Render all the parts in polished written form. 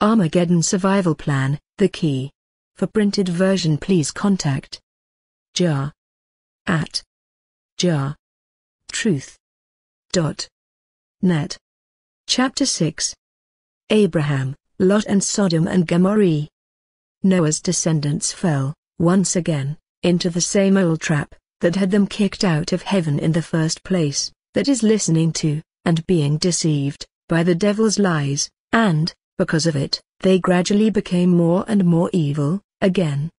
Armageddon Survival Plan, the key. For printed version please contact jar at jar.truth.net. Chapter 6. Abraham, Lot and Sodom and Gomorrah. Noah's descendants fell, once again, into the same old trap that had them kicked out of heaven in the first place, that is listening to, and being deceived, by the devil's lies, and, because of it, they gradually became more and more evil, again.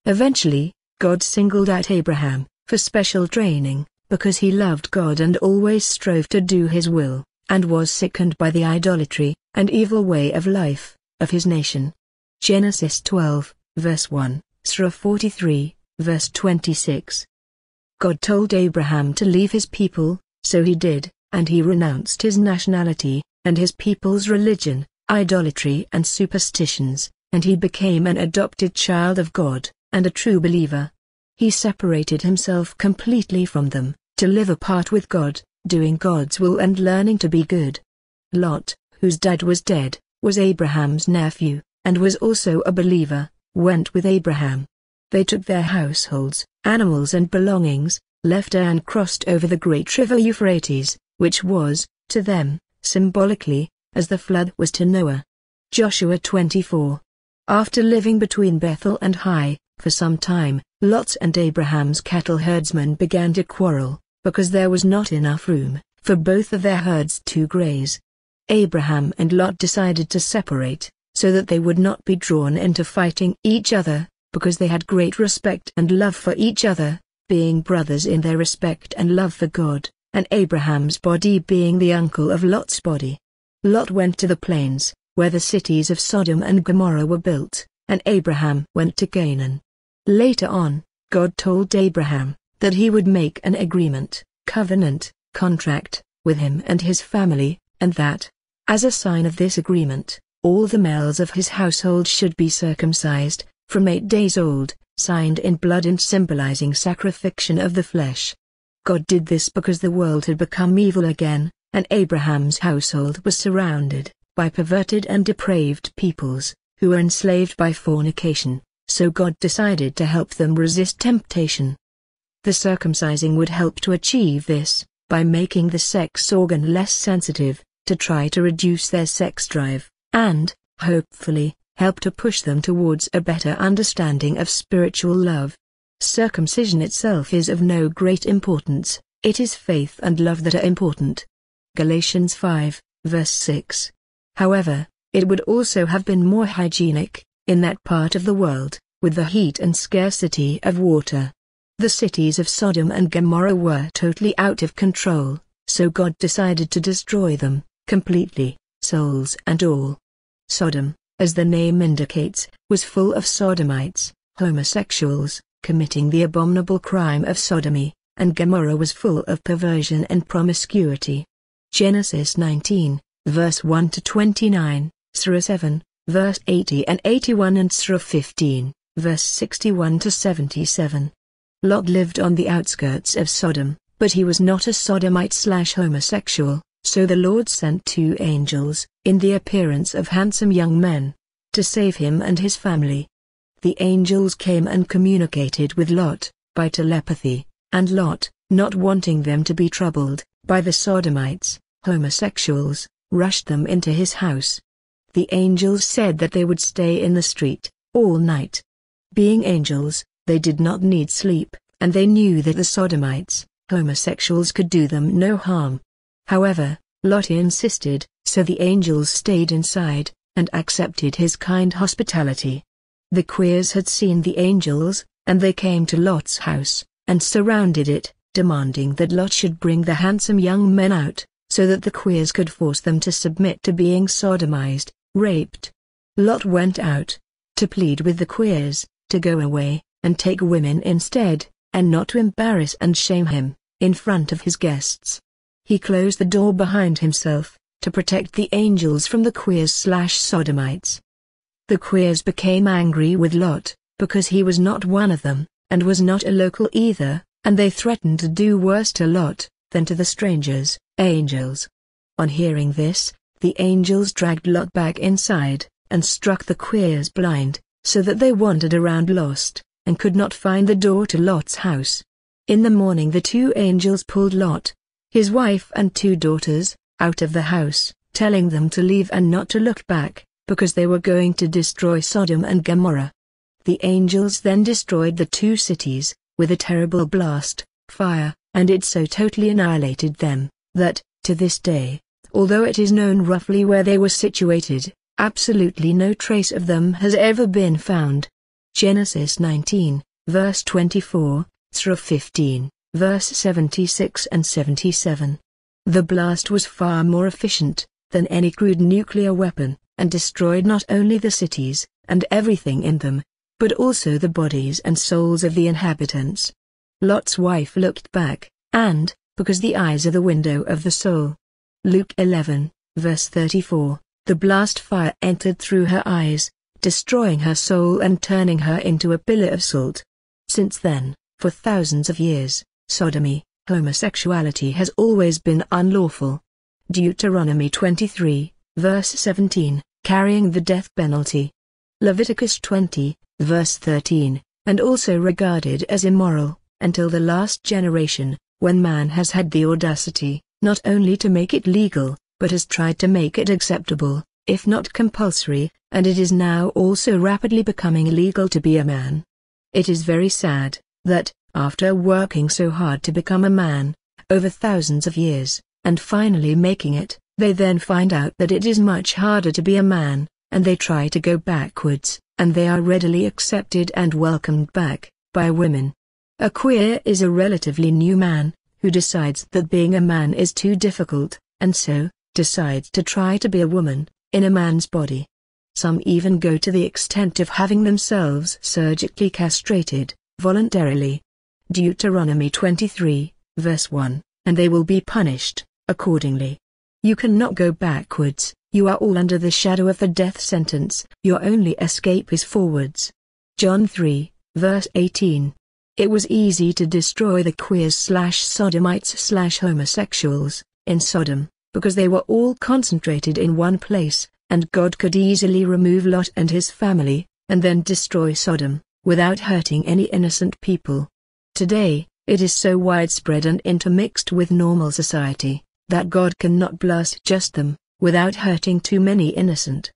Eventually, God singled out Abraham, for special training, because he loved God and always strove to do his will, and was sickened by the idolatry, and evil way of life, of his nation. Genesis 12, verse 1, Sura 43, verse 26. God told Abraham to leave his people, so he did, and he renounced his nationality, and his people's religion, idolatry and superstitions, and he became an adopted child of God, and a true believer. He separated himself completely from them, to live apart with God, doing God's will and learning to be good. Lot, whose dad was dead, was Abraham's nephew, and was also a believer, went with Abraham. They took their households, animals and belongings, left and crossed over the great river Euphrates, which was, to them, symbolically, as the flood was to Noah. Joshua 24. After living between Bethel and Hai, for some time, Lot and Abraham's cattle herdsmen began to quarrel, because there was not enough room for both of their herds to graze. Abraham and Lot decided to separate, so that they would not be drawn into fighting each other, because they had great respect and love for each other, being brothers in their respect and love for God, and Abraham's body being the uncle of Lot's body. Lot went to the plains, where the cities of Sodom and Gomorrah were built, and Abraham went to Canaan. Later on, God told Abraham that he would make an agreement, covenant, contract, with him and his family, and that, as a sign of this agreement, all the males of his household should be circumcised, from 8 days old, signed in blood and symbolizing sacrification of the flesh. God did this because the world had become evil again, and Abraham's household was surrounded by perverted and depraved peoples, who were enslaved by fornication, so God decided to help them resist temptation. The circumcising would help to achieve this, by making the sex organ less sensitive, to try to reduce their sex drive, and, hopefully, help to push them towards a better understanding of spiritual love. Circumcision itself is of no great importance, it is faith and love that are important. Galatians 5, verse 6. However, it would also have been more hygienic, in that part of the world, with the heat and scarcity of water. The cities of Sodom and Gomorrah were totally out of control, so God decided to destroy them, completely, souls and all. Sodom, as the name indicates, was full of sodomites, homosexuals, committing the abominable crime of sodomy, and Gomorrah was full of perversion and promiscuity. Genesis 19, verse 1 to 29, Sura 7, verse 80 and 81 and Sura 15, verse 61 to 77. Lot lived on the outskirts of Sodom, but he was not a sodomite/homosexual, so the Lord sent 2 angels, in the appearance of handsome young men, to save him and his family. The angels came and communicated with Lot, by telepathy, and Lot, not wanting them to be troubled by the sodomites, homosexuals, rushed them into his house. The angels said that they would stay in the street, all night. Being angels, they did not need sleep, and they knew that the sodomites, homosexuals could do them no harm. However, Lot insisted, so the angels stayed inside, and accepted his kind hospitality. The queers had seen the angels, and they came to Lot's house, and surrounded it, demanding that Lot should bring the handsome young men out, so that the queers could force them to submit to being sodomized, raped. Lot went out, to plead with the queers, to go away, and take women instead, and not to embarrass and shame him, in front of his guests. He closed the door behind himself, to protect the angels from the queers/sodomites. The queers became angry with Lot, because he was not one of them, and was not a local either, and they threatened to do worse to Lot, than to the strangers, angels. On hearing this, the angels dragged Lot back inside, and struck the queers blind, so that they wandered around lost, and could not find the door to Lot's house. In the morning the two angels pulled Lot, his wife and 2 daughters, out of the house, telling them to leave and not to look back, because they were going to destroy Sodom and Gomorrah. The angels then destroyed the 2 cities, with a terrible blast, fire, and it so totally annihilated them, that, to this day, although it is known roughly where they were situated, absolutely no trace of them has ever been found. Genesis 19, verse 24, Sura 15, verse 76 and 77. The blast was far more efficient than any crude nuclear weapon, and destroyed not only the cities, and everything in them, but also the bodies and souls of the inhabitants. Lot's wife looked back, and, because the eyes are the window of the soul. Luke 11, verse 34, the blast fire entered through her eyes, destroying her soul and turning her into a pillar of salt. Since then, for thousands of years, sodomy, homosexuality has always been unlawful. Deuteronomy 23, verse 17, carrying the death penalty. Leviticus 20, verse 13, and also regarded as immoral, until the last generation, when man has had the audacity, not only to make it legal, but has tried to make it acceptable, if not compulsory, and it is now also rapidly becoming illegal to be a man. It is very sad, that, after working so hard to become a man, over thousands of years, and finally making it, they then find out that it is much harder to be a man, and they try to go backwards, and they are readily accepted and welcomed back, by women. A queer is a relatively new man, who decides that being a man is too difficult, and so, decides to try to be a woman, in a man's body. Some even go to the extent of having themselves surgically castrated, voluntarily. Deuteronomy 23, verse 1, and they will be punished, accordingly. You cannot go backwards, you are all under the shadow of the death sentence, your only escape is forwards. John 3, verse 18. It was easy to destroy the queers/sodomites/homosexuals, in Sodom, because they were all concentrated in one place, and God could easily remove Lot and his family, and then destroy Sodom, without hurting any innocent people. Today, it is so widespread and intermixed with normal society, that God cannot blast just them, without hurting too many innocent,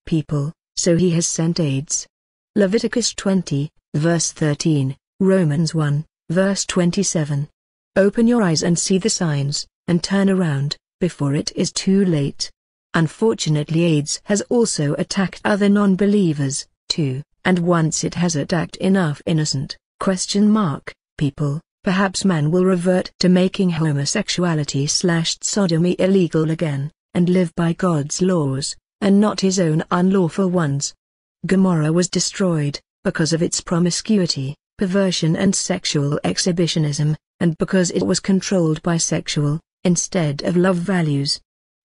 people, so he has sent aids. Leviticus 20, verse 13, Romans 1, verse 27. Open your eyes and see the signs, and turn around, before it is too late. Unfortunately, AIDS has also attacked other non-believers, too, and once it has attacked enough innocent, people, perhaps man will revert to making homosexuality/sodomy illegal again, and live by God's laws, and not his own unlawful ones. Gomorrah was destroyed, because of its promiscuity, perversion and sexual exhibitionism, and because it was controlled by sexual, instead of love values.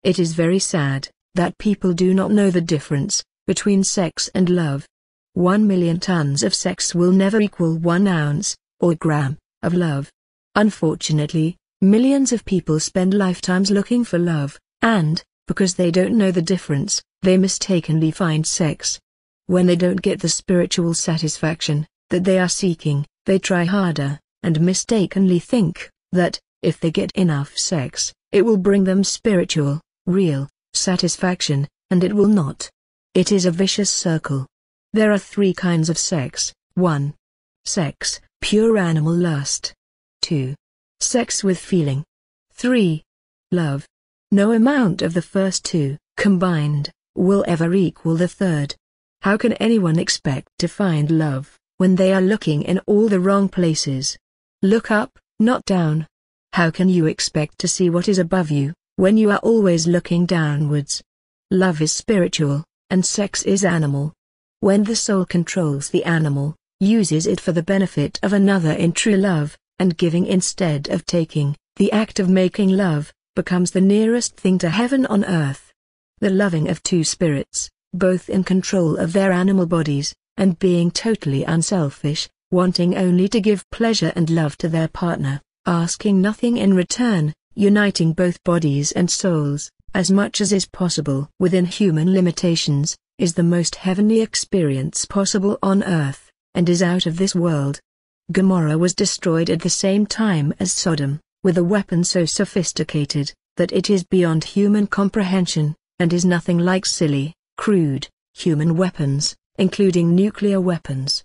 It is very sad, that people do not know the difference, between sex and love. 1 million tons of sex will never equal 1 ounce, or gram, of love. Unfortunately, millions of people spend lifetimes looking for love, and, because they don't know the difference, they mistakenly find sex. When they don't get the spiritual satisfaction that they are seeking, they try harder, and mistakenly think that, if they get enough sex, it will bring them spiritual, real, satisfaction, and it will not. It is a vicious circle. There are 3 kinds of sex. 1. Sex, pure animal lust. 2. Sex with feeling. 3. Love. No amount of the first 2, combined, will ever equal the third. How can anyone expect to find love, when they are looking in all the wrong places? Look up, not down. How can you expect to see what is above you, when you are always looking downwards? Love is spiritual, and sex is animal. When the soul controls the animal, uses it for the benefit of another in true love, and giving instead of taking, the act of making love, becomes the nearest thing to heaven on earth. The loving of 2 spirits, both in control of their animal bodies, and being totally unselfish, wanting only to give pleasure and love to their partner, asking nothing in return, uniting both bodies and souls, as much as is possible within human limitations, is the most heavenly experience possible on earth, and is out of this world. Gomorrah was destroyed at the same time as Sodom, with a weapon so sophisticated that it is beyond human comprehension, and is nothing like silly, crude, human weapons, including nuclear weapons.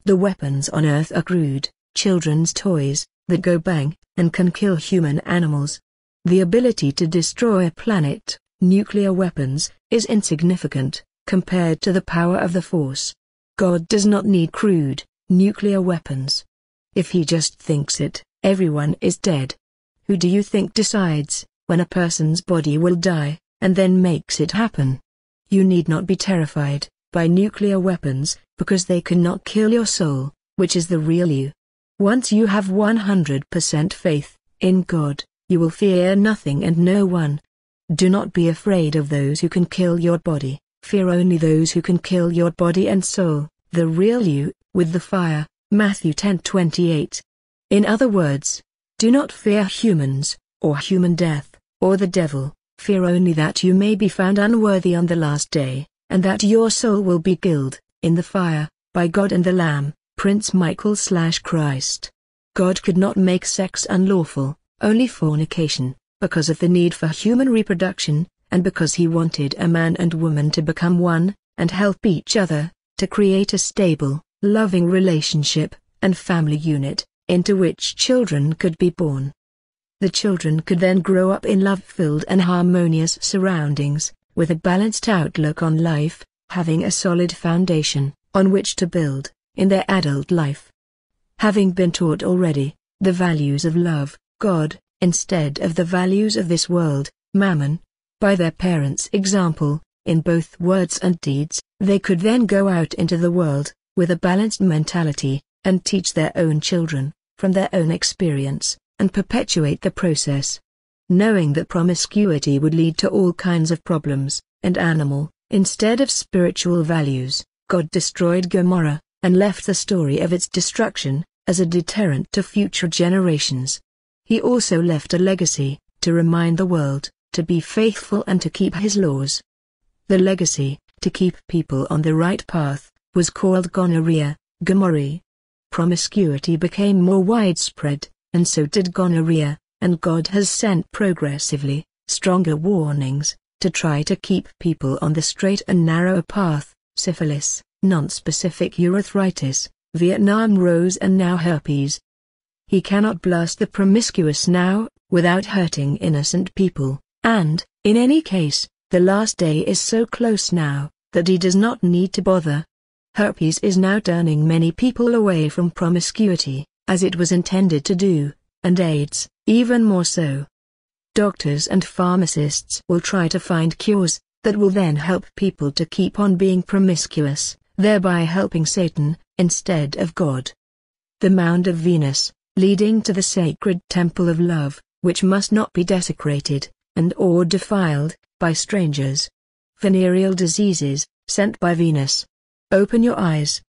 The weapons on earth are crude, children's toys, that go bang, and can kill human animals. The ability to destroy a planet, nuclear weapons, is insignificant, compared to the power of the Force. God does not need crude, nuclear weapons. If he just thinks it, everyone is dead. Who do you think decides when a person's body will die, and then makes it happen? You need not be terrified by nuclear weapons, because they cannot kill your soul, which is the real you. Once you have 100% faith in God, you will fear nothing and no one. Do not be afraid of those who can kill your body, fear only those who can kill your body and soul, the real you, with the fire. Matthew 10:28. In other words, do not fear humans, or human death, or the devil, fear only that you may be found unworthy on the last day, and that your soul will be killed, in the fire, by God and the Lamb. Prince Michael/Christ. God could not make sex unlawful, only fornication, because of the need for human reproduction, and because he wanted a man and woman to become one, and help each other, to create a stable, loving relationship, and family unit, into which children could be born. The children could then grow up in love-filled and harmonious surroundings, with a balanced outlook on life, having a solid foundation, on which to build, in their adult life. Having been taught already, the values of love, God, instead of the values of this world, mammon, by their parents' example, in both words and deeds, they could then go out into the world, with a balanced mentality, and teach their own children, from their own experience, and perpetuate the process. Knowing that promiscuity would lead to all kinds of problems, and animal, instead of spiritual values, God destroyed Gomorrah, and left the story of its destruction, as a deterrent to future generations. He also left a legacy, to remind the world, to be faithful and to keep his laws. The legacy, to keep people on the right path, was called GomorrEah. Promiscuity became more widespread, and so did gonorrhea, and God has sent progressively stronger warnings to try to keep people on the straight and narrow path. Syphilis, non-specific urethritis, Vietnam rose and now herpes. He cannot blast the promiscuous now, without hurting innocent people, and, in any case, the last day is so close now, that he does not need to bother. Herpes is now turning many people away from promiscuity, as it was intended to do, and AIDS, even more so. Doctors and pharmacists will try to find cures, that will then help people to keep on being promiscuous, thereby helping Satan, instead of God. The mound of Venus, leading to the sacred temple of love, which must not be desecrated, and or defiled, by strangers. Venereal diseases, sent by Venus. Open your eyes.